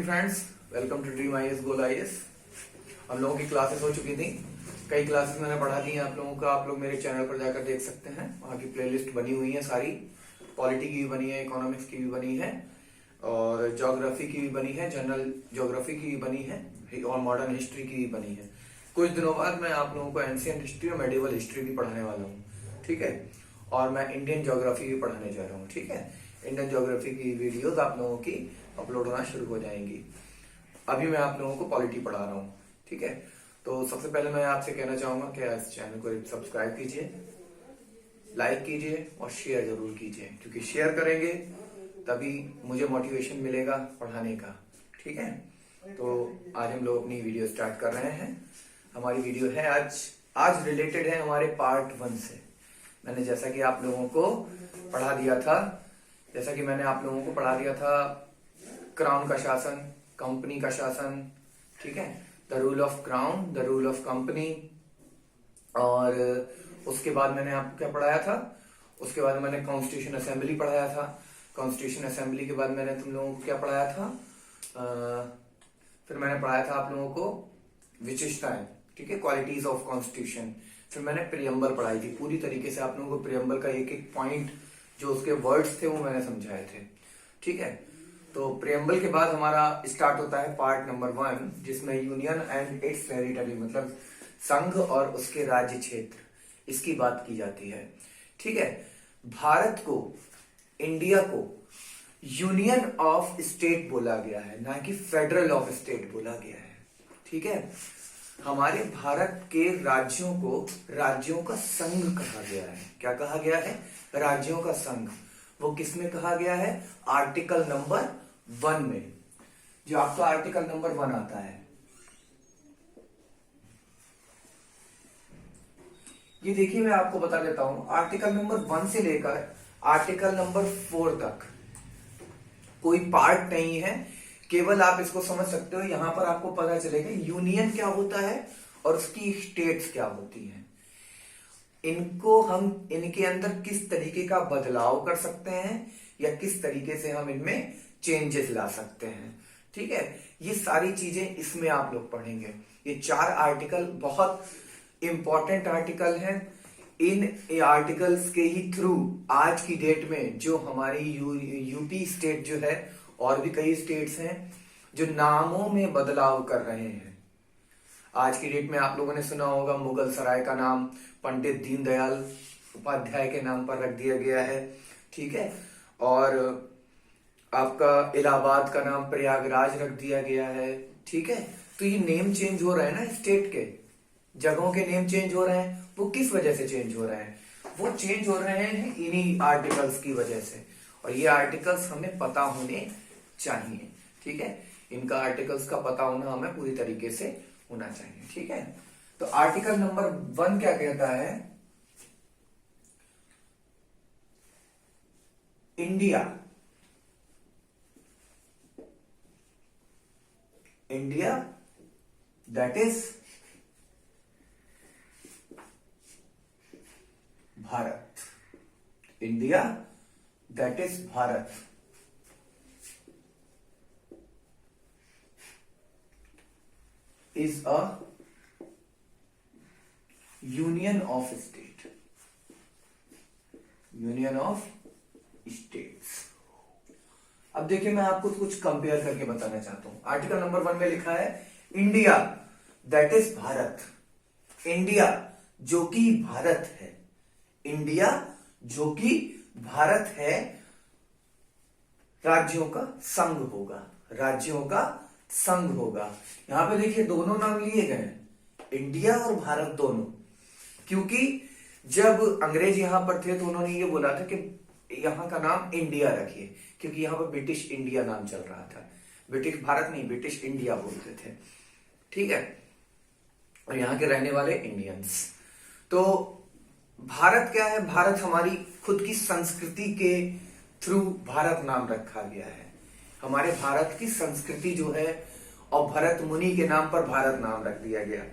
Morning friends, welcome to dream IAS goal IAS. हम लोगों की क्लासेस हो चुकी थी, कई क्लासेस मैंने पढ़ा दी हैं आप लोगों का। आप लोग मेरे चैनल पर जाकर देख सकते हैं, वहाँ की प्लेलिस्ट बनी हुई है सारी। पॉलिटी की भी बनी है, इकोनॉमिक्स की भी बनी है, और ज्योग्राफी की भी बनी है, जनरल ज्योग्राफी की भी बनी है, और मॉडर्न हिस्ट्री की भी बनी है। कुछ दिनों बाद मैं आप लोगों को एंशिएंट हिस्ट्री और मेडिवल हिस्ट्री भी पढ़ाने वाला हूँ, ठीक है। और मैं इंडियन ज्योग्राफी भी पढ़ाने जा रहा हूँ, ठीक है। इंडियन ज्योग्राफी की वीडियोस आप लोगों की अपलोड होना शुरू हो जाएंगी। अभी मैं आप लोगों को पॉलिटी पढ़ा रहा हूँ, ठीक है। तो सबसे पहले मैं आपसे कहना चाहूंगा कि इस चैनल को सब्सक्राइब कीजिए, लाइक कीजिए और शेयर जरूर कीजिए, क्योंकि शेयर करेंगे तभी मुझे मोटिवेशन मिलेगा पढ़ाने का, ठीक है। तो आज हम लोग अपनी वीडियो स्टार्ट कर रहे हैं। हमारी वीडियो है आज रिलेटेड है हमारे पार्ट 1 से। मैंने जैसा कि आप लोगों को पढ़ा दिया था, क्राउन का शासन, कंपनी का शासन, ठीक है, the rule of crown, the rule of company. और उसके बाद मैंने आपको क्या पढ़ाया था, उसके बाद मैंने कॉन्स्टिट्यूशन असेंबली पढ़ाया था। कॉन्स्टिट्यूशन असेंबली के बाद मैंने तुम लोगों को क्या पढ़ाया था, फिर मैंने पढ़ाया था आप लोगों को विशेषताएं, ठीक है, क्वालिटीज ऑफ कॉन्स्टिट्यूशन। फिर मैंने प्रियम्बल पढ़ाई थी पूरी तरीके से। आप लोगों को प्रियम्बल का एक एक पॉइंट जो उसके वर्ड्स थे वो मैंने समझाए थे, ठीक है। तो प्रियम्बल के बाद हमारा स्टार्ट होता है पार्ट नंबर 1, जिसमें यूनियन एंड इट्स टेरिटरी, मतलब संघ और उसके राज्य क्षेत्र, इसकी बात की जाती है, ठीक है। भारत को, इंडिया को यूनियन ऑफ स्टेट बोला गया है, ना कि फेडरल ऑफ स्टेट बोला गया है, ठीक है। हमारे भारत के राज्यों को राज्यों का संघ कहा गया है। क्या कहा गया है? राज्यों का संघ। वो किसमें कहा गया है? आर्टिकल नंबर 1 में, जो आपका आर्टिकल नंबर 1 आता है। ये देखिए, मैं आपको बता देता हूं, आर्टिकल नंबर 1 से लेकर आर्टिकल नंबर 4 तक कोई पार्ट नहीं है। केवल आप इसको समझ सकते हो, यहां पर आपको पता चलेगा यूनियन क्या होता है और उसकी स्टेट्स क्या होती हैं। इनको हम इनके अंदर किस तरीके का बदलाव कर सकते हैं या किस तरीके से हम इनमें चेंजेस ला सकते हैं, ठीक है। ये सारी चीजें इसमें आप लोग पढ़ेंगे। ये 4 आर्टिकल बहुत इंपॉर्टेंट आर्टिकल हैं। इन आर्टिकल्स के ही थ्रू आज की डेट में जो हमारी यूपी स्टेट जो है, और भी कई स्टेट्स हैं जो नामों में बदलाव कर रहे हैं। आज की डेट में आप लोगों ने सुना होगा मुगल सराय का नाम पंडित दीनदयाल उपाध्याय के नाम पर रख दिया गया है, ठीक है। और आपका इलाहाबाद का नाम प्रयागराज रख दिया गया है, ठीक है। तो ये नेम चेंज हो रहे हैं ना, स्टेट के जगहों के नेम चेंज हो रहे हैं। वो किस वजह से चेंज हो रहे हैं? वो चेंज हो रहे हैं इन्हीं आर्टिकल्स की वजह से। और ये आर्टिकल्स हमें पता होने चाहिए, ठीक है। इनका आर्टिकल्स का पता होना हमें पूरी तरीके से होना चाहिए, ठीक है। तो आर्टिकल नंबर 1 क्या कहता है? India that is Bharat. India that is Bharat is a union of state, union of states। अब देखिए, मैं आपको कुछ कंपेयर करके बताना चाहता हूं। आर्टिकल नंबर 1 में लिखा है India that is Bharat. India जो कि भारत है, इंडिया जो कि भारत है, राज्यों का संघ होगा, राज्यों का संघ होगा। यहां पे देखिए दोनों नाम लिए गए हैं, इंडिया और भारत दोनों, क्योंकि जब अंग्रेज यहां पर थे तो उन्होंने ये बोला था कि यहां का नाम इंडिया रखिए, क्योंकि यहां पर ब्रिटिश इंडिया नाम चल रहा था। ब्रिटिश भारत नहीं, ब्रिटिश इंडिया बोलते थे, ठीक है। और यहां के रहने वाले इंडियंस। तो भारत क्या है? भारत हमारी खुद की संस्कृति के थ्रू भारत नाम रखा गया है। हमारे भारत की संस्कृति जो है, और भरत मुनि के नाम पर भारत नाम रख दिया गया,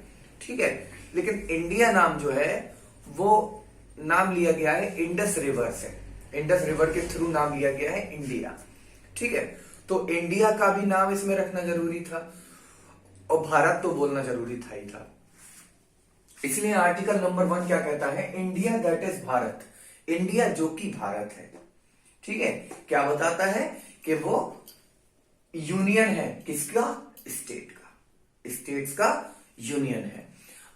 ठीक है। लेकिन इंडिया नाम जो है वो नाम लिया गया है इंडस रिवर से, इंडस रिवर के थ्रू नाम लिया गया है इंडिया, ठीक है। तो इंडिया का भी नाम इसमें रखना जरूरी था और भारत तो बोलना जरूरी था ही था। इसलिए आर्टिकल नंबर 1 क्या कहता है, India that is Bharat, India जो कि भारत है। ठीक है, क्या बताता है कि वो यूनियन है, किसका, स्टेट का, स्टेट्स का यूनियन है।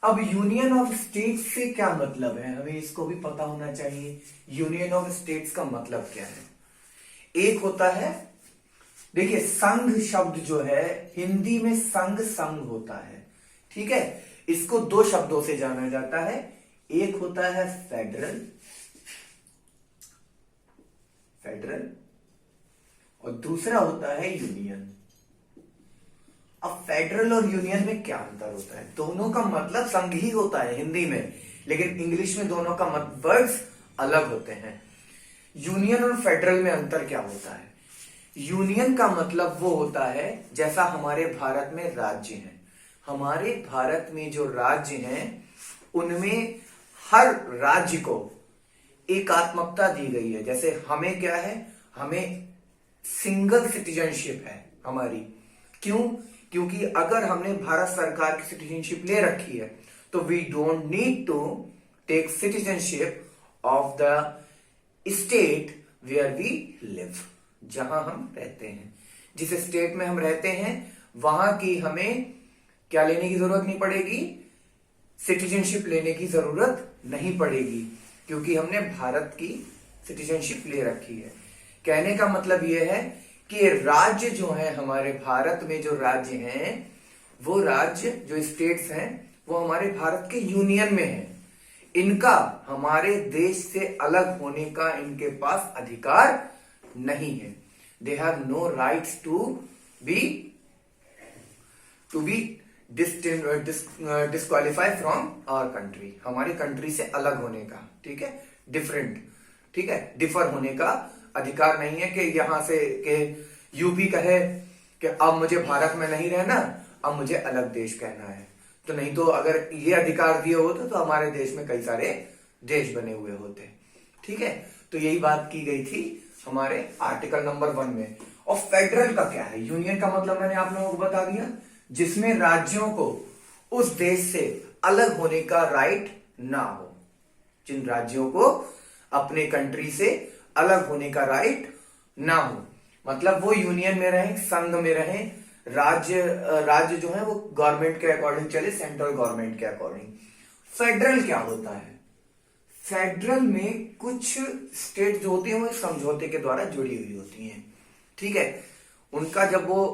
अब यूनियन ऑफ स्टेट्स से क्या मतलब है, हमें इसको भी पता होना चाहिए। यूनियन ऑफ स्टेट्स का मतलब क्या है? एक होता है, देखिए संघ शब्द जो है हिंदी में संघ संघ होता है, ठीक है। इसको 2 शब्दों से जाना जाता है, एक होता है फेडरल, फेडरल, और दूसरा होता है यूनियन। अब फेडरल और यूनियन में क्या अंतर होता है? दोनों का मतलब संघ ही होता है हिंदी में, लेकिन इंग्लिश में दोनों का वर्ड्स अलग होते हैं। यूनियन और फेडरल में अंतर क्या होता है? यूनियन का मतलब वो होता है जैसा हमारे भारत में राज्य हैं, हमारे भारत में जो राज्य हैं उनमें हर राज्य को एकात्मकता दी गई है। जैसे हमें क्या है, हमें सिंगल सिटीजनशिप है हमारी। क्यों? क्योंकि अगर हमने भारत सरकार की सिटीजनशिप ले रखी है तो we don't need to take citizenship of the state where we live, जहां हम रहते हैं। जिस स्टेट में हम रहते हैं वहां की हमें क्या लेने की जरूरत नहीं पड़ेगी, सिटीजनशिप लेने की जरूरत नहीं पड़ेगी, क्योंकि हमने भारत की सिटीजनशिप ले रखी है। कहने का मतलब यह है कि राज्य जो है हमारे भारत में, जो राज्य हैं वो राज्य, जो स्टेट्स हैं वो हमारे भारत के यूनियन में हैं। इनका हमारे देश से अलग होने का इनके पास अधिकार नहीं है। They have no rights to be disqualify from our country, हमारी कंट्री से अलग होने का, ठीक है, डिफरेंट, ठीक है, डिफर होने का अधिकार नहीं है। कि यहां से कि यूपी कहे कि अब मुझे भारत में नहीं रहना, अब मुझे अलग देश कहना है। तो नहीं तो अगर ये अधिकार दिए होते तो हमारे देश में कई सारे देश बने हुए होते, ठीक है। तो यही बात की गई थी हमारे आर्टिकल नंबर 1 में। और फेडरल का क्या है? यूनियन का मतलब मैंने आप लोगों को बता दिया, जिसमें राज्यों को उस देश से अलग होने का राइट ना हो, जिन राज्यों को अपने कंट्री से अलग होने का राइट ना हो, मतलब वो यूनियन में रहें, संघ में रहें, राज्य जो है वो गवर्नमेंट के अकॉर्डिंग चले, सेंट्रल गवर्नमेंट के अकॉर्डिंग। फेडरल क्या होता है? फेडरल में कुछ स्टेट जो होती है वो समझौते के द्वारा जुड़ी हुई होती हैं, ठीक है। उनका जब वो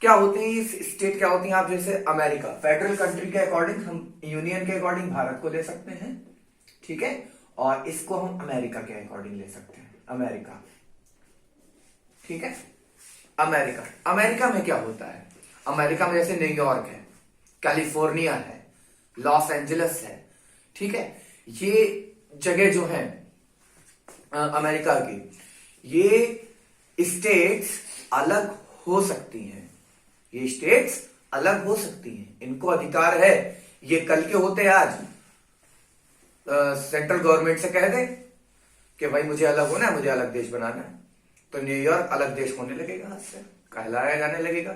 क्या होते हैं, ये स्टेट क्या होती हैं, आप जैसे अमेरिका, फेडरल कंट्री के अकॉर्डिंग हम यूनियन के अकॉर्डिंग भारत को ले सकते हैं, ठीक है, और इसको हम अमेरिका के अकॉर्डिंग ले सकते हैं, अमेरिका, ठीक है। अमेरिका, अमेरिका में क्या होता है? अमेरिका में जैसे न्यूयॉर्क है, कैलिफोर्निया है, लॉस एंजलिस है, ठीक है, ये जगह जो है अमेरिका की, ये स्टेट्स अलग हो सकती हैं, ये स्टेट्स अलग हो सकती हैं, इनको अधिकार है। ये कल के होते आज सेंट्रल गवर्नमेंट से कह दे कि भाई मुझे अलग होना है, मुझे अलग देश बनाना है, तो न्यूयॉर्क अलग देश होने लगेगा, उससे कहलाया जाने लगेगा।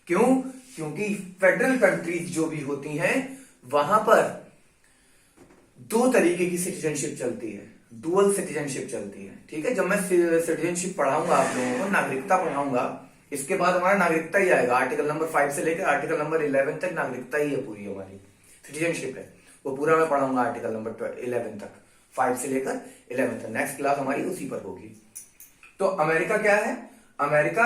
क्यों? क्योंकि फेडरल कंट्रीज जो भी होती हैं वहां पर 2 तरीके की सिटीजनशिप चलती है, डुअल सिटीजनशिप चलती है, ठीक है। जब मैं सिटीजनशिप पढ़ाऊंगा आप लोगों को, नागरिकता पढ़ाऊंगा, इसके बाद हमारा नागरिकता ही आएगा। आर्टिकल नंबर 5 से लेकर आर्टिकल नंबर 11 तक नागरिकता ही है, पूरी हमारी सिटीजनशिप है, वो पूरा मैं पढ़ाऊंगा आर्टिकल नंबर 11 तक, 5 से लेकर 11 तक। नेक्स्ट क्लास हमारी उसी पर होगी। तो अमेरिका क्या है? America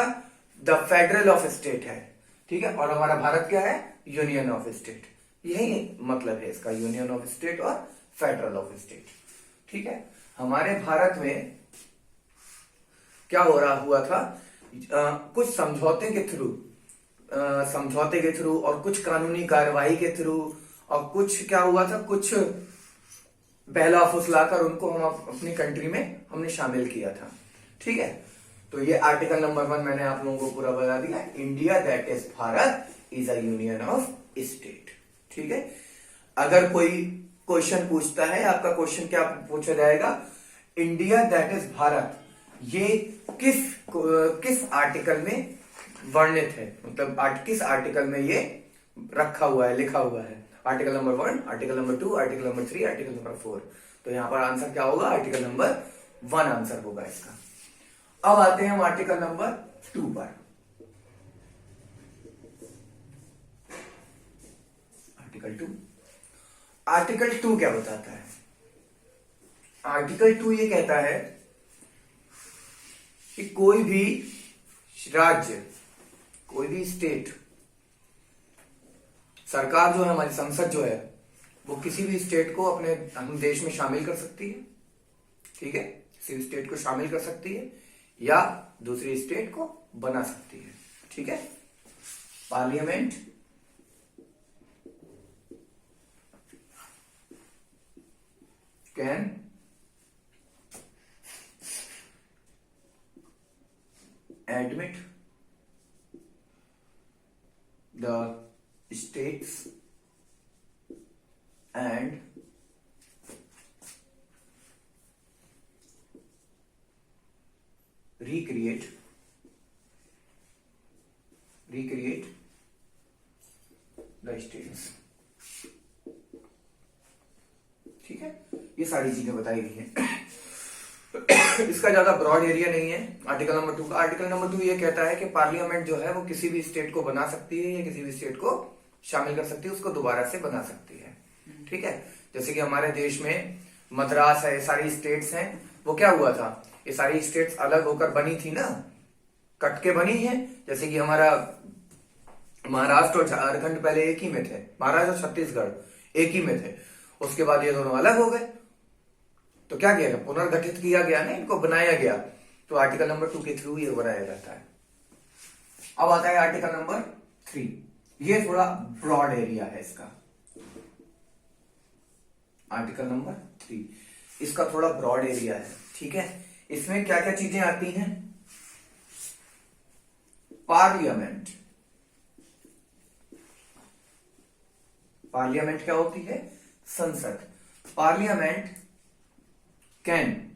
the federal of state है, ठीक है, और हमारा भारत क्या है? Union of state. यही मतलब है इसका, यूनियन ऑफ स्टेट और फेडरल ऑफ स्टेट, ठीक है। हमारे भारत में क्या हो रहा हुआ था, कुछ समझौते के थ्रू और कुछ कानूनी कार्यवाही के थ्रू, और कुछ क्या हुआ था, कुछ बहला फुसलाकर उनको हम अपनी कंट्री में हमने शामिल किया था, ठीक है। तो ये आर्टिकल नंबर 1 मैंने आप लोगों को पूरा बता दिया। India that is Bharat is a union of state, ठीक है। अगर कोई क्वेश्चन पूछता है, आपका क्वेश्चन क्या पूछा जाएगा? इंडिया दैट इज भारत ये किस किस आर्टिकल में वर्णित है, मतलब किस आर्टिकल में ये रखा हुआ है, लिखा हुआ है। Article number 1, article number 2, article number 3, article number 4। तो यहां पर आंसर क्या होगा, आर्टिकल नंबर 1 आंसर होगा इसका। अब आते हैं हम आर्टिकल नंबर 2 पर। आर्टिकल 2 क्या बताता है? आर्टिकल 2 ये कहता है कि कोई भी राज्य, कोई भी स्टेट, सरकार जो है, हमारी संसद जो है, वो किसी भी स्टेट को अपने देश में शामिल कर सकती है। ठीक है, किसी भी स्टेट को शामिल कर सकती है या दूसरी स्टेट को बना सकती है। ठीक है, parliament can admit the states and recreate the states। ठीक है, ये सारी चीजें बताई गई हैं। इसका ज्यादा ब्रॉड एरिया नहीं है आर्टिकल नंबर 2 का। आर्टिकल नंबर 2 ये कहता है कि पार्लियामेंट जो है वो किसी भी स्टेट को बना सकती है या किसी भी स्टेट को शामिल कर सकती है, उसको दोबारा से बना सकती है। ठीक है, जैसे कि हमारे देश में मद्रास है, सारी स्टेट्स हैं, वो क्या हुआ था, ये सारी स्टेट्स अलग होकर बनी थी ना, कट के बनी है। जैसे कि हमारा महाराष्ट्र और झारखंड पहले एक ही में थे, महाराष्ट्र और छत्तीसगढ़ एक ही में थे, उसके बाद ये दोनों अलग हो गए। तो क्या किया गया, पुनर्गठित किया गया ना, इनको बनाया गया। तो आर्टिकल नंबर 2 के थ्रू ये बनाया जाता है। अब आता है आर्टिकल नंबर 3। ये थोड़ा ब्रॉड एरिया है इसका। आर्टिकल नंबर 3 इसका थोड़ा ब्रॉड एरिया है। ठीक है, इसमें क्या क्या चीजें आती हैं? पार्लियामेंट, पार्लियामेंट क्या होती है, संसद। Parliament can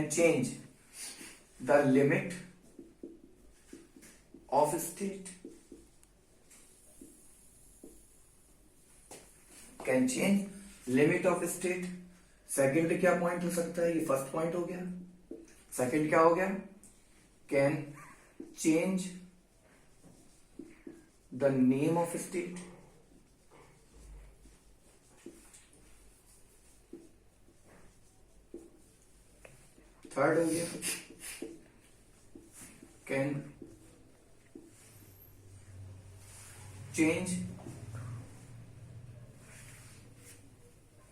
change the limit of state, can change limit of state। Second क्या पॉइंट हो सकता है, ये फर्स्ट पॉइंट हो गया। सेकंड क्या हो गया, can change the name of state. Third हो गया, कैन चेंज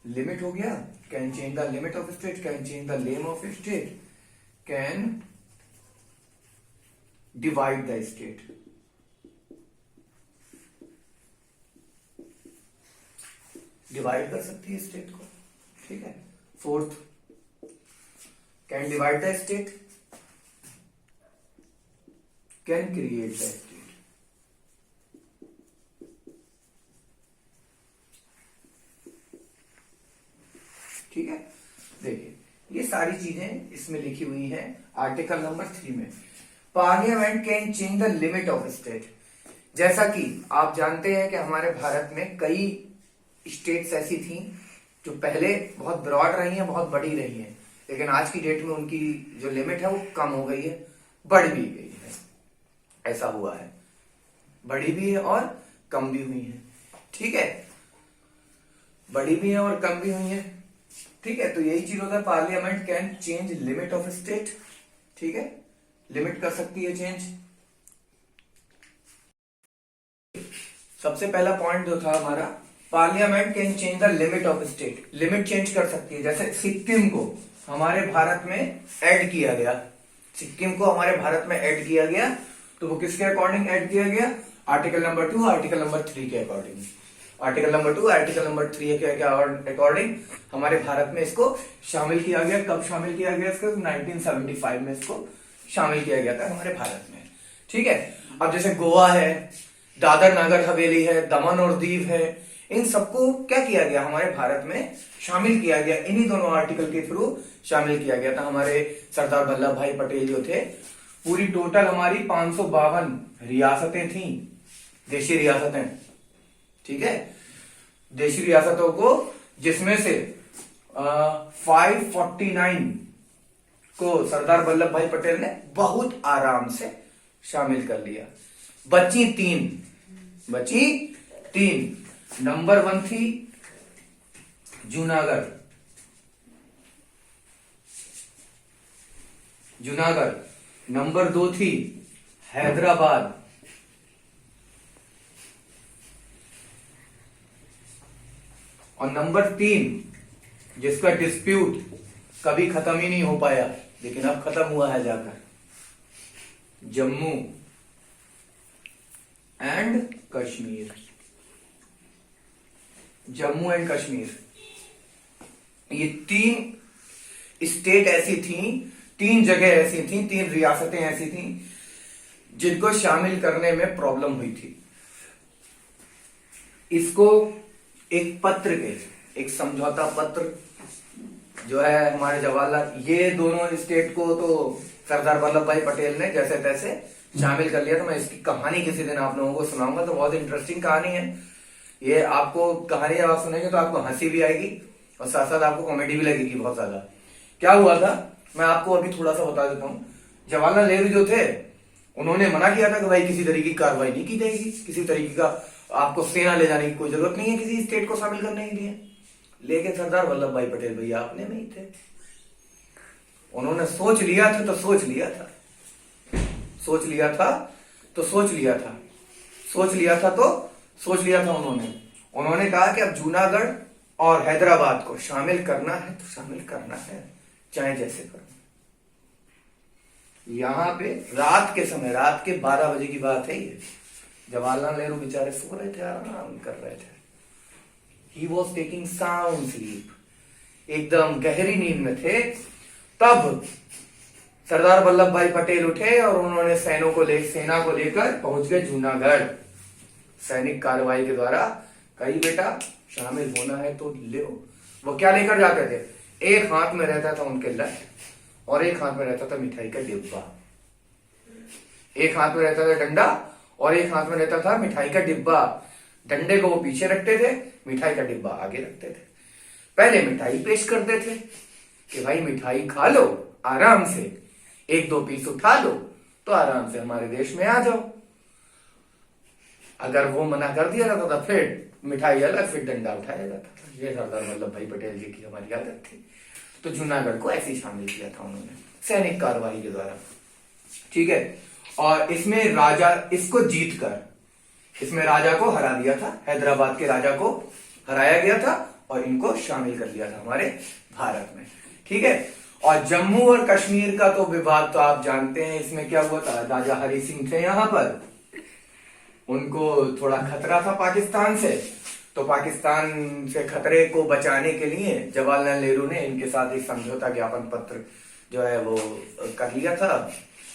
लिमिट हो गया, can change the limit of state, can change the name of state, can divide the state. Divide कर सकती है स्टेट को। ठीक है, fourth, can divide the state, can create the state। ठीक है, देखिए ये सारी चीजें इसमें लिखी हुई हैं आर्टिकल नंबर 3 में। Parliament can change the limit of state. जैसा कि आप जानते हैं कि हमारे भारत में कई स्टेट्स ऐसी थी जो पहले बहुत ब्रॉड रही हैं, बहुत बड़ी रही हैं, लेकिन आज की डेट में उनकी जो लिमिट है वो कम हो गई है, बढ़ भी गई है। ऐसा हुआ है, बड़ी भी है और कम भी हुई है। ठीक है, बड़ी भी है और कम भी हुई है। ठीक है, तो यही चीज होता है, parliament can change limit of state. ठीक है, लिमिट कर सकती है चेंज। सबसे पहला पॉइंट जो था हमारा, parliament can change the limit of state. Limit change कर सकती है। जैसे सिक्किम को हमारे भारत में ऐड किया गया, सिक्किम को हमारे भारत में ऐड किया गया, तो वो किसके अकॉर्डिंग ऐड किया गया, आर्टिकल नंबर 2 आर्टिकल नंबर 3 के according. Article number 2 article number 3 के अकॉर्डिंग हमारे भारत में इसको शामिल किया गया। कब शामिल किया गया इसको, 1975 में इसको शामिल किया गया था हमारे भारत में। ठीक है, अब जैसे गोवा है, दादर नागर हवेली है, दमन और दीव है, इन सबको क्या किया गया, हमारे भारत में शामिल किया गया, इन्हीं दोनों आर्टिकल के थ्रू शामिल किया गया था। हमारे सरदार वल्लभ भाई पटेल जो थे, पूरी टोटल हमारी 552 रियासतें थी, देशी रियासतें, ठीक है, देशी रियासतों को, जिसमें से 549 को सरदार वल्लभ भाई पटेल ने बहुत आराम से शामिल कर लिया। बची तीन। नंबर 1 थी जूनागढ़, नंबर 2 थी हैदराबाद, और नंबर 3 जिसका डिस्प्यूट कभी खत्म ही नहीं हो पाया, लेकिन अब खत्म हुआ है जाकर, जम्मू एंड कश्मीर। जम्मू एंड कश्मीर, ये 3 स्टेट ऐसी थी, 3 जगह ऐसी थी, 3 रियासतें ऐसी थी जिनको शामिल करने में प्रॉब्लम हुई थी। इसको एक पत्र के, एक समझौता पत्र जो है हमारे जवाहरलाल, ये दोनों स्टेट को तो सरदार वल्लभ भाई पटेल ने जैसे तैसे शामिल कर लिया था। मैं इसकी कहानी किसी दिन आप लोगों को सुनाऊंगा, तो बहुत इंटरेस्टिंग कहानी है ये। आपको कहानी जब आप सुनेंगे तो आपको हंसी भी आएगी और साथ साथ आपको कॉमेडी भी लगेगी बहुत ज्यादा। क्या हुआ था, मैं आपको अभी थोड़ा सा बता देता हूँ। जवाहरलाल नेहरू जो थे, उन्होंने मना किया था कि भाई किसी तरीके की कार्रवाई नहीं की जाएगी, किसी तरीके का आपको सेना ले जाने की कोई जरूरत नहीं है किसी स्टेट को शामिल करने के लिए। लेकिन सरदार वल्लभ भाई पटेल भैया अपने में ही थे, उन्होंने सोच लिया था तो सोच लिया था, सोच लिया था तो सोच लिया था, सोच लिया था तो सोच लिया था। उन्होंने कहा कि अब जूनागढ़ और हैदराबाद को शामिल करना है तो शामिल करना है, चाहे जैसे करो। यहां पे रात के समय, रात के 12 बजे की बात है ये, जवाहरलाल नेहरू बेचारे सो रहे थे, आराम कर रहे थे। He was taking sound sleep, एकदम गहरी नींद में थे। तब सरदार वल्लभ भाई पटेल उठे और उन्होंने सेना को लेकर पहुंच गए जूनागढ़। सैनिक कार्रवाई के द्वारा कही बेटा शामिल होना है तो ले। वो क्या लेकर जाते थे, एक हाथ में रहता था उनके लठ और एक हाथ में रहता था मिठाई का डिब्बा। एक हाथ में रहता था डंडा और एक हाथ में रहता था मिठाई का डिब्बा। डंडे को वो पीछे रखते थे, मिठाई का डिब्बा आगे रखते थे। पहले मिठाई पेश करते थे कि भाई मिठाई खा लो आराम से, 1-2 पीस उठा लो तो आराम से हमारे देश में आ जाओ। अगर वो मना कर दिया जाता था फिर मिठाई अलग, फिर डंडा उठाया जाता था। ये सरदार वल्लभ भाई पटेल जी की हमारी आदत थी। तो जूनागढ़ को ऐसे ही शामिल किया था उन्होंने सैनिक कार्रवाई के द्वारा, ठीक है। और इसमें राजा, इसको जीतकर इसमें राजा को हरा दिया था, हैदराबाद के राजा को हराया गया था और इनको शामिल कर लिया था हमारे भारत में, ठीक है। और जम्मू और कश्मीर का तो विवाद तो आप जानते हैं। इसमें क्या हुआ था, राजा हरि सिंह थे यहां पर, उनको थोड़ा खतरा था पाकिस्तान से, तो पाकिस्तान से खतरे को बचाने के लिए जवाहरलाल नेहरू ने इनके साथ एक समझौता ज्ञापन पत्र जो है वो कर लिया था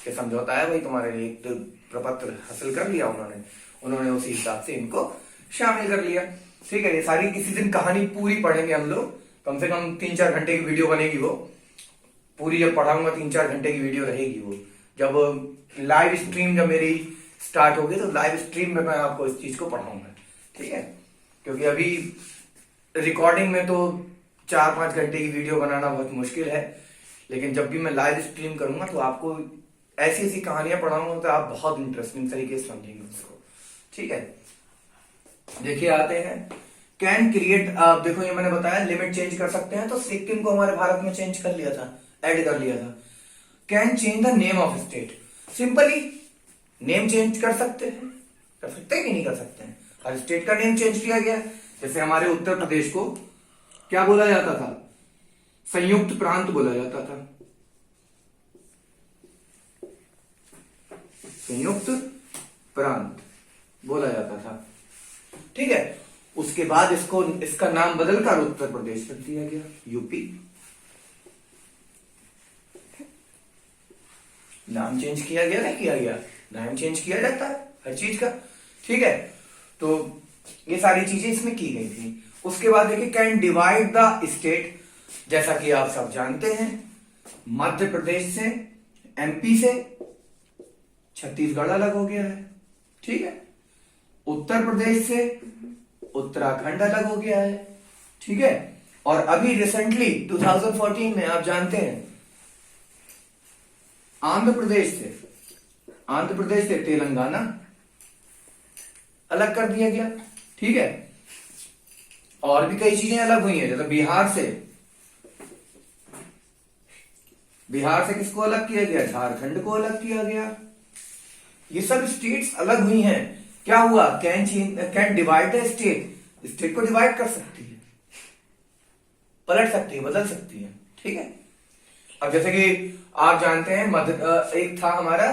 कि समझौता है भाई तुम्हारे लिए, एक तो प्रपत्र हासिल कर लिया उन्होंने उसी हिसाब से इनको शामिल कर लिया, ठीक है। ये सारी किसी दिन कहानी पूरी पढ़ेंगे हम लोग, कम से कम 3-4 घंटे की वीडियो बनेगी वो पूरी। जब पढ़ाऊंगा 3-4 घंटे की वीडियो रहेगी वो। जब लाइव स्ट्रीम जब मेरी स्टार्ट होगी तो लाइव स्ट्रीम में मैं आपको इस चीज को पढ़ाऊंगा, ठीक है। क्योंकि अभी रिकॉर्डिंग में तो 4-5 घंटे की वीडियो बनाना बहुत मुश्किल है, लेकिन जब भी मैं लाइव स्ट्रीम करूंगा तो आपको ऐसी ऐसी कहानियां पढ़ाऊंगा तो आप बहुत इंटरेस्टिंग तरीके से समझेंगे उसको, ठीक है। देखिए आते हैं कैन क्रिएट, आप देखो ये मैंने बताया लिमिट चेंज कर सकते हैं, तो सिक्किम को हमारे भारत में चेंज कर लिया था, ऐड कर लिया था। Can change the name of state, simply name change कर सकते हैं कि नहीं कर सकते हैं। हर स्टेट का नेम चेंज किया गया। जैसे हमारे उत्तर प्रदेश को क्या बोला जाता था, संयुक्त प्रांत बोला जाता था, संयुक्त प्रांत बोला जाता था, ठीक है। उसके बाद इसका नाम बदलकर उत्तर प्रदेश कर दिया गया, यूपी। नाम चेंज किया गया, नहीं किया गया, नाम चेंज किया जाता है हर चीज का, ठीक है। तो ये सारी चीजें इसमें की गई थी। उसके बाद देखिए कैन डिवाइड द स्टेट, जैसा कि आप सब जानते हैं मध्य प्रदेश से, एमपी से छत्तीसगढ़ अलग हो गया है, ठीक है। उत्तर प्रदेश से उत्तराखंड अलग हो गया है, ठीक है। और अभी रिसेंटली 2014 में आप जानते हैं आंध्र प्रदेश से तेलंगाना अलग कर दिया गया, ठीक है। और भी कई चीजें अलग हुई हैं, जैसे बिहार से किसको अलग किया गया, झारखंड को अलग किया गया। ये सब स्टेट्स अलग हुई हैं। क्या हुआ, कैन डिवाइड द स्टेट को डिवाइड कर सकती है, पलट सकती है, बदल सकती है, ठीक है। अब जैसे कि आप जानते हैं एक था हमारा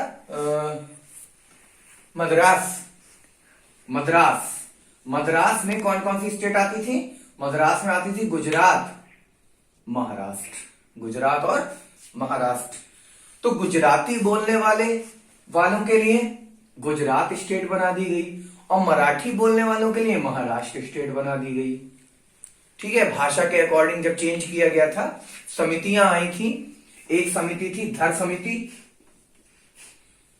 मद्रास में कौन कौन सी स्टेट आती थी, मद्रास में आती थी गुजरात और महाराष्ट्र। तो गुजराती बोलने वालों के लिए गुजरात स्टेट बना दी गई और मराठी बोलने वालों के लिए महाराष्ट्र स्टेट बना दी गई, ठीक है। भाषा के अकॉर्डिंग जब चेंज किया गया था, समितियां आई थी। एक समिति थी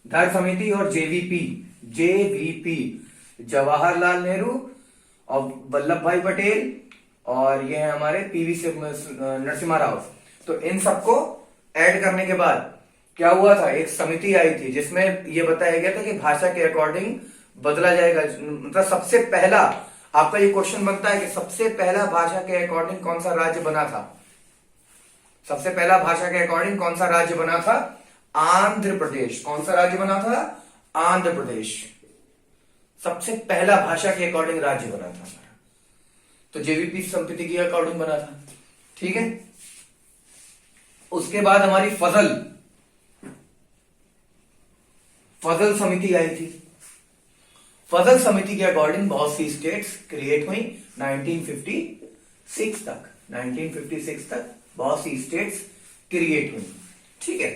धर समिति और जेवीपी जवाहरलाल नेहरू और वल्लभ भाई पटेल और ये है हमारे पीवी नरसिम्हा राव। तो इन सबको ऐड करने के बाद क्या हुआ था, एक समिति आई थी जिसमें यह बताया गया था कि भाषा के अकॉर्डिंग बदला जाएगा। मतलब सबसे पहला आपका ये क्वेश्चन बनता है कि सबसे पहला भाषा के अकॉर्डिंग कौन सा राज्य बना था, सबसे पहला भाषा के अकॉर्डिंग कौन सा राज्य बना था, आंध्र प्रदेश। कौन सा राज्य बना था, आंध्र प्रदेश सबसे पहला भाषा के अकॉर्डिंग राज्य बना था हमारा। तो जेवीपी समिति के अकॉर्डिंग बना था, ठीक है। उसके बाद हमारी फजल समिति आई थी। फजल समिति के अकॉर्डिंग बहुत सी स्टेट्स क्रिएट हुई 1956 तक बहुत सी स्टेट्स क्रिएट हुई, ठीक है।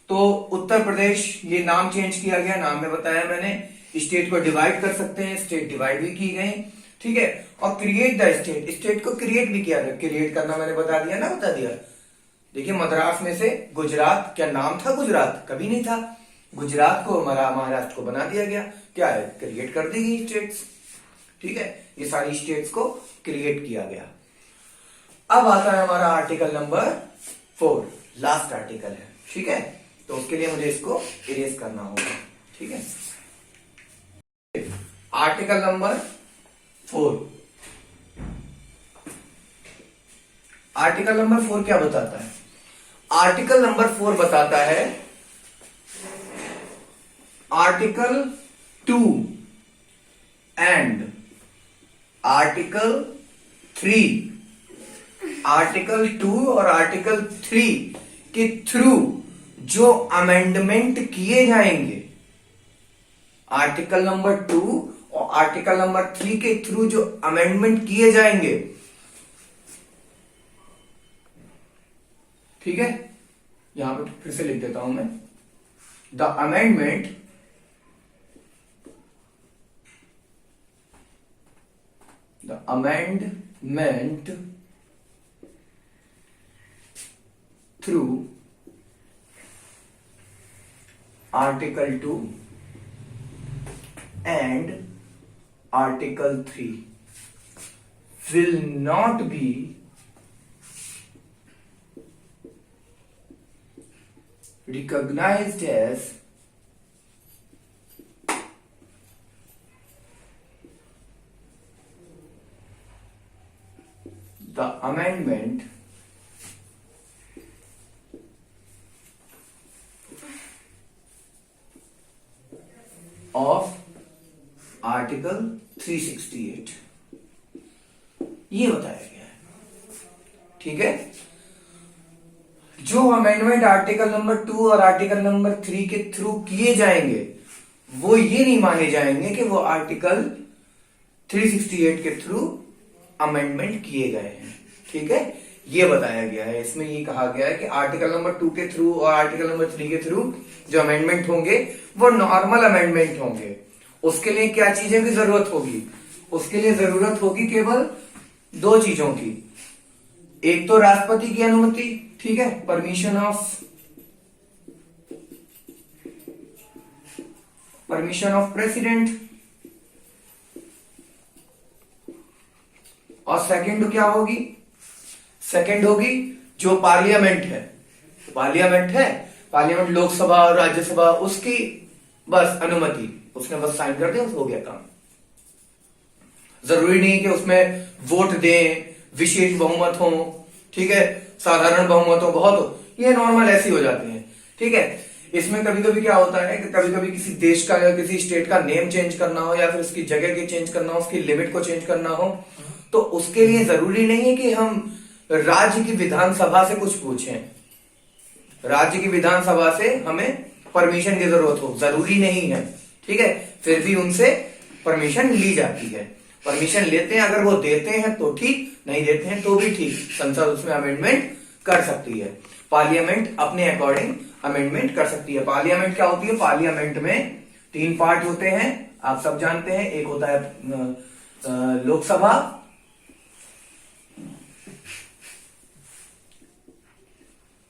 तो उत्तर प्रदेश, ये नाम चेंज किया गया, नाम में बताया मैंने। स्टेट को डिवाइड कर सकते हैं, स्टेट डिवाइड भी की गई, ठीक है। और क्रिएट द स्टेट को क्रिएट भी किया गया। क्रिएट करना मैंने बता दिया। देखिए मद्रास में से गुजरात, क्या नाम था गुजरात, कभी नहीं था। गुजरात को महाराष्ट्र को बना दिया गया, क्या है, क्रिएट कर दी गई स्टेट्स, ठीक है। ये सारी स्टेट्स को क्रिएट किया गया। अब आता है हमारा आर्टिकल नंबर 4, लास्ट आर्टिकल है, ठीक है। तो उसके लिए मुझे इसको इरेज करना होगा, ठीक है। आर्टिकल नंबर 4, आर्टिकल नंबर 4 क्या बताता है, आर्टिकल नंबर 4 बताता है आर्टिकल 2 एंड आर्टिकल 3, आर्टिकल 2 और आर्टिकल 3 के थ्रू जो अमेंडमेंट किए जाएंगे, आर्टिकल नंबर 2 और आर्टिकल नंबर 3 के थ्रू जो अमेंडमेंट किए जाएंगे, ठीक है। यहां पर फिर से लिख देता हूं मैं, the amendment through article 2 and article 3 will not be recognized as the amendment of article 368, ये बताया गया है, ठीक है। जो अमेंडमेंट आर्टिकल नंबर 2 और आर्टिकल नंबर 3 के थ्रू किए जाएंगे वो ये नहीं माने जाएंगे कि वो आर्टिकल 368 के थ्रू अमेंडमेंट किए गए हैं, ठीक है। ये बताया गया है, इसमें ये कहा गया है कि आर्टिकल नंबर 2 के थ्रू और आर्टिकल नंबर 3 के थ्रू जो अमेंडमेंट होंगे वो नॉर्मल अमेंडमेंट होंगे। उसके लिए क्या चीजें की जरूरत होगी, उसके लिए जरूरत होगी केवल दो चीजों की। एक तो राष्ट्रपति की अनुमति, ठीक है, परमिशन ऑफ प्रेसिडेंट, और सेकंड क्या होगी, सेकंड होगी जो पार्लियामेंट है, पार्लियामेंट लोकसभा और राज्यसभा, उसकी बस अनुमति, उसने बस साइन कर दिया, हो गया काम। जरूरी नहीं कि उसमें वोट दें, विशेष बहुमत हो, ठीक है, साधारण बहुमत हो, बहुत हो, ये नॉर्मल ऐसे हो जाते हैं, ठीक है। इसमें कभी कभी क्या होता है कि कभी कभी किसी देश का या किसी स्टेट का नेम चेंज करना हो, या फिर उसकी जगह के चेंज करना हो, उसकी लिमिट को चेंज करना हो, तो उसके लिए जरूरी नहीं है कि हम राज्य की विधानसभा से कुछ पूछें, राज्य की विधानसभा से हमें परमिशन की जरूरत हो, जरूरी नहीं है, ठीक है। फिर भी उनसे परमिशन ली जाती है, परमिशन लेते हैं, अगर वो देते हैं तो ठीक, नहीं देते हैं तो भी ठीक, संसद उसमें अमेंडमेंट कर सकती है, पार्लियामेंट अपने अकॉर्डिंग अमेंडमेंट कर सकती है। पार्लियामेंट क्या होती है, पार्लियामेंट में 3 पार्ट होते हैं, आप सब जानते हैं। एक होता है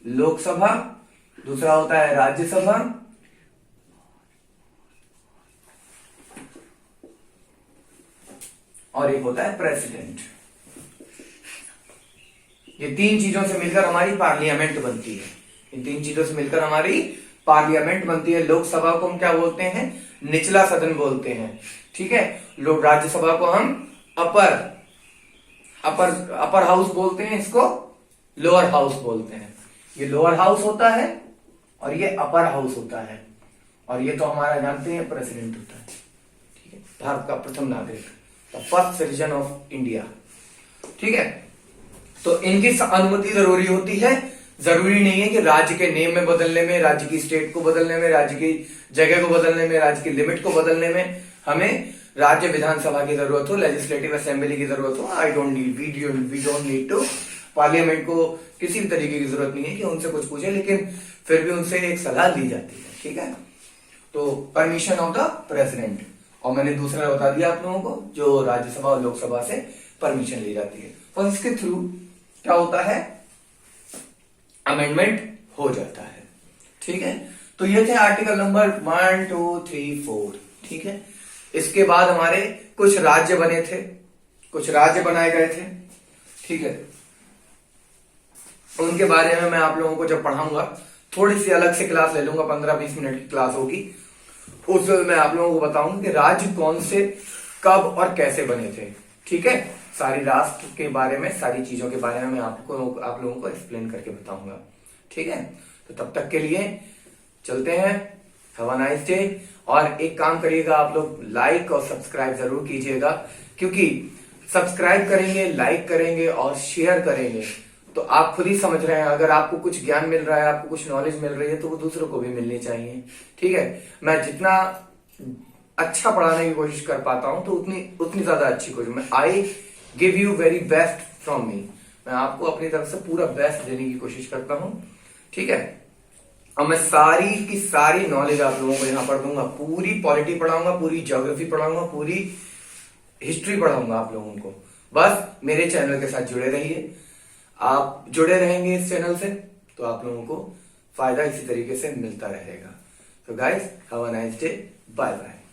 लोकसभा, दूसरा होता है राज्यसभा, और एक होता है प्रेसिडेंट। ये 3 चीजों से मिलकर हमारी पार्लियामेंट बनती है, इन 3 चीजों से मिलकर हमारी पार्लियामेंट बनती है। लोकसभा को हम क्या बोलते हैं, निचला सदन बोलते हैं, ठीक है। लोग राज्यसभा को हम अपर हाउस बोलते हैं, इसको लोअर हाउस बोलते हैं। ये लोअर हाउस होता है और ये अपर हाउस होता है, और ये तो हमारा जानते हैं प्रेसिडेंट होता है, ठीक है, भारत का प्रथम नागरिक, the first citizen of India, ठीक है। तो इनकी अनुमति जरूरी होती है, जरूरी नहीं है कि राज्य के नेम में बदलने में, राज्य की स्टेट को बदलने में, राज्य की जगह को बदलने में, राज्य की लिमिट को बदलने में हमें राज्य विधानसभा की जरूरत हो, लेजिस्लेटिव असेंबली की जरूरत हो। We don't need to, parliament को किसी भी तरीके की जरूरत नहीं है कि उनसे कुछ पूछे, लेकिन फिर भी उनसे एक सलाह ली जाती है, ठीक है। तो परमिशन ऑफ द प्रेसिडेंट, और मैंने दूसरा बता दिया आप लोगों को, जो राज्यसभा और लोकसभा से परमिशन ली जाती है, और इसके थ्रू क्या होता है, अमेंडमेंट हो जाता है, ठीक है। तो ये थे आर्टिकल नंबर 1, 2, 3, 4, ठीक है। इसके बाद हमारे कुछ राज्य बने थे, कुछ राज्य बनाए गए थे, ठीक है। उनके बारे में मैं आप लोगों को जब पढ़ाऊंगा, थोड़ी सी अलग से क्लास ले लूंगा, 15-20 मिनट की क्लास होगी, उसमें मैं आप लोगों को बताऊंगा कि राज्य कौन से, कब और कैसे बने थे, ठीक है। सारी राष्ट्र के बारे में, सारी चीजों के बारे में मैं आप लोगों को एक्सप्लेन करके बताऊंगा, ठीक है। तो तब तक के लिए चलते हैं, हैव अ नाइस डे। और एक काम करिएगा, आप लोग लाइक और सब्सक्राइब जरूर कीजिएगा, क्योंकि सब्सक्राइब करेंगे, लाइक करेंगे और शेयर करेंगे तो आप खुद ही समझ रहे हैं, अगर आपको कुछ ज्ञान मिल रहा है, आपको कुछ नॉलेज मिल रही है, तो वो दूसरों को भी मिलनी चाहिए, ठीक है। मैं जितना अच्छा पढ़ाने की कोशिश कर पाता हूं, तो उतनी ज्यादा अच्छी कोशिश, मैं I give you very best from me, मैं आपको अपनी तरफ से पूरा बेस्ट देने की कोशिश करता हूं, ठीक है। और मैं सारी की सारी नॉलेज आप लोगों को यहां पर दूंगा, पूरी पॉलिटी पढ़ाऊंगा, पूरी ज्योग्राफी पढ़ाऊंगा, पूरी हिस्ट्री पढ़ाऊंगा आप लोगों को। बस मेरे चैनल के साथ जुड़े रहिए, आप जुड़े रहेंगे इस चैनल से तो आप लोगों को फायदा इसी तरीके से मिलता रहेगा। तो guys, have a nice day, bye bye.